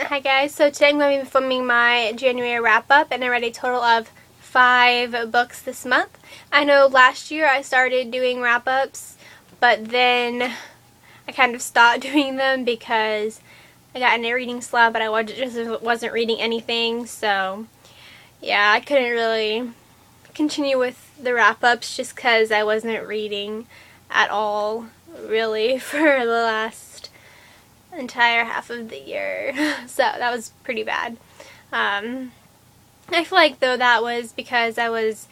Hi guys, so today I'm going to be filming my January wrap-up, and I read a total of 5 books this month. I know last year I started doing wrap-ups, but then I kind of stopped doing them because I got in a reading slump and I just wasn't reading anything, so yeah, I couldn't really continue with the wrap-ups just because I wasn't reading at all, really, for the last entire half of the year. So that was pretty bad. I feel like though that was because I was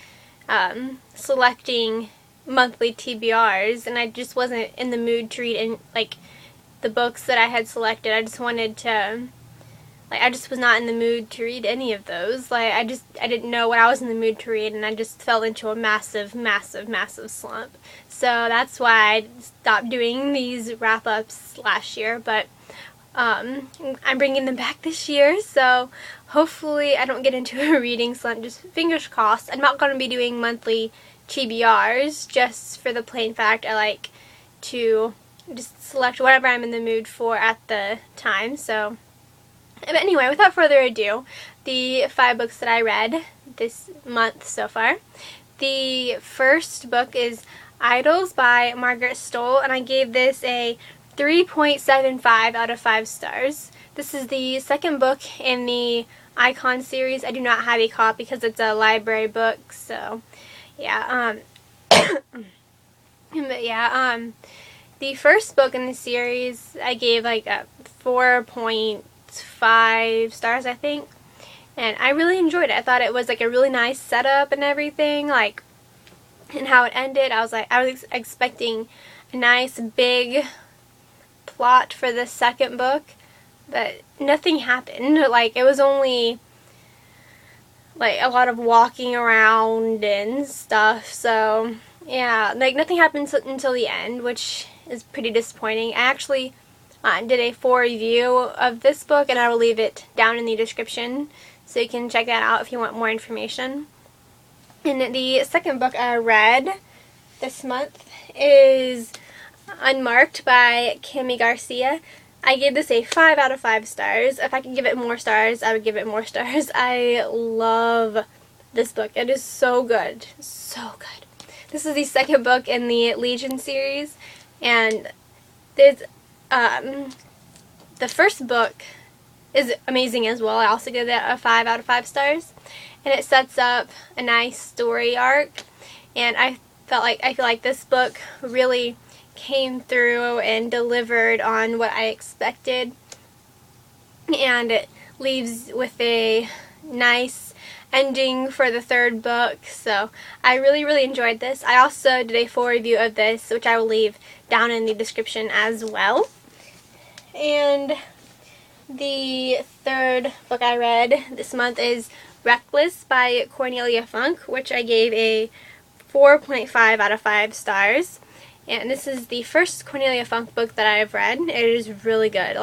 selecting monthly TBRs and I just wasn't in the mood to read the books that I had selected. I just wanted to, I just was not in the mood to read any of those. I didn't know what I was in the mood to read, and I just fell into a massive slump. So that's why I stopped doing these wrap-ups last year, but I'm bringing them back this year, so hopefully I don't get into a reading slump, just fingers crossed. I'm not going to be doing monthly TBRs, just for the plain fact I like to just select whatever I'm in the mood for at the time. So, but anyway, without further ado, the 5 books that I read this month so far. The first book is Idols by Margaret Stohl, and I gave this a 3.75 out of 5 stars. This is the second book in the Icon series. I do not have a copy because it's a library book, so yeah. But yeah, the first book in the series I gave like a 4.5 stars, I think, and I really enjoyed it. I thought it was like a really nice setup and everything, and how it ended. I was expecting a nice big plot for the second book, but nothing happened. It was only a lot of walking around and stuff, so yeah, nothing happened until the end, which is pretty disappointing. I actually did a full review of this book, and I will leave it down in the description so you can check that out if you want more information. And the second book I read this month is Unmarked by Kami Garcia. I gave this a 5 out of 5 stars. If I could give it more stars, I would give it more stars. I love this book. It is so good. So good. This is the second book in the Legion series, and there's the first book is amazing as well. I also give it a 5 out of 5 stars, and it sets up a nice story arc, and I feel like this book really came through and delivered on what I expected, and it leaves with a nice ending for the third book. So I really enjoyed this. I also did a full review of this, which I will leave down in the description as well. And the third book I read this month is Reckless by Cornelia Funk, which I gave a 4.5 out of 5 stars. And this is the first Cornelia Funk book that I've read. It is really good.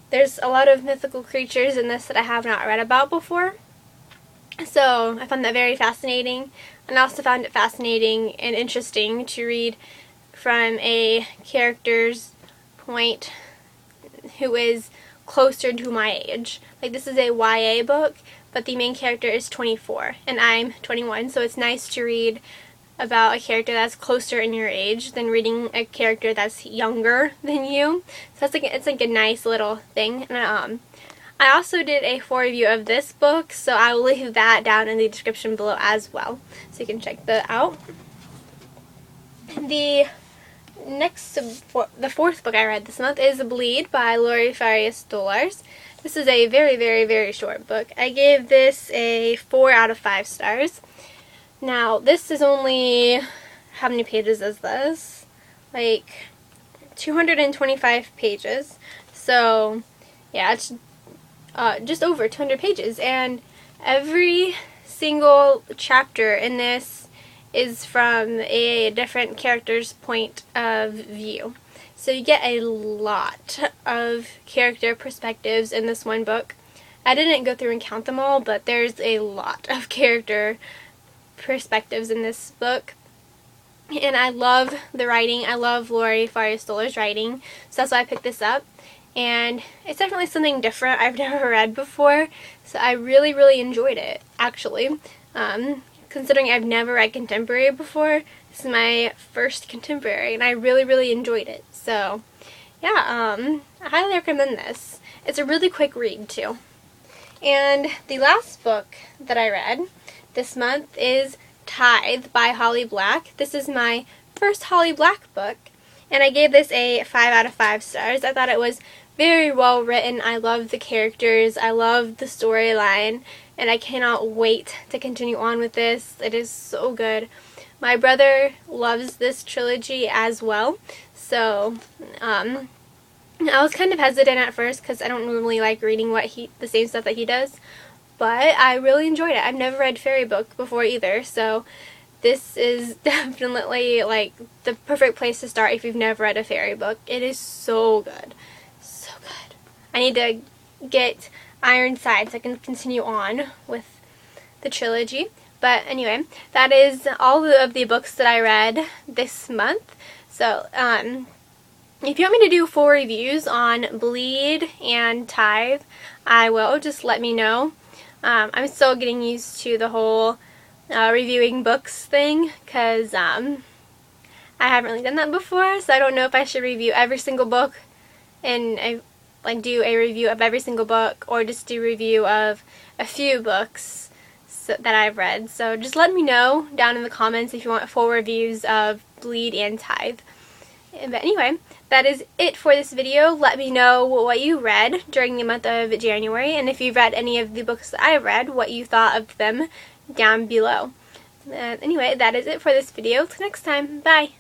There's a lot of mythical creatures in this that I have not read about before, so I found that very fascinating. And I also found it fascinating and interesting to read from a character's point who is closer to my age. This is a YA book, but the main character is 24, and I'm 21, so it's nice to read about a character that's closer in your age than reading a character that's younger than you. So it's a nice little thing. And I also did a full review of this book, so I will leave that down in the description below as well, so you can check that out. The fourth book I read this month is Bleed by Lori Farias Dolars. This is a very short book. I gave this a 4 out of 5 stars. Now, this is only, how many pages is this? 225 pages. So, yeah, it's just over 200 pages. And every single chapter in this is from a different character's point of view. So you get a lot of character perspectives in this one book. I didn't go through and count them all, but there's a lot of character perspectives in this book, and I love the writing. I love Lori Farias Dolars' writing, so that's why I picked this up. and it's definitely something different I've never read before, so I really, really enjoyed it, actually. Considering I've never read contemporary before, this is my first contemporary, and I really, really enjoyed it. So, yeah, I highly recommend this. It's a really quick read, too. And the last book that I read this month is Tithe by Holly Black. This is my first Holly Black book, and I gave this a 5 out of 5 stars. I thought it was very well written. I loved the characters. I loved the storyline, and I cannot wait to continue on with this. It is so good. My brother loves this trilogy as well, so I was kind of hesitant at first because I don't normally like reading the same stuff that he does, but I really enjoyed it. I've never read Fairy Book before either, so this is definitely like the perfect place to start if you've never read a fairy book. It is so good. So good. I need to get Ironside so I can continue on with the trilogy. But anyway, that is all of the books that I read this month. So, if you want me to do full reviews on Bleed and Tithe, I will. Just let me know. I'm still getting used to the whole reviewing books thing, because I haven't really done that before, so I don't know if I should review every single book and do a review of every single book, or just do a review of a few books that I've read. So just let me know down in the comments if you want full reviews of Bleed and Tithe. But anyway, that is it for this video. Let me know what you read during the month of January, and if you've read any of the books that I've read, what you thought of them down below. Anyway, that is it for this video. Till next time, bye!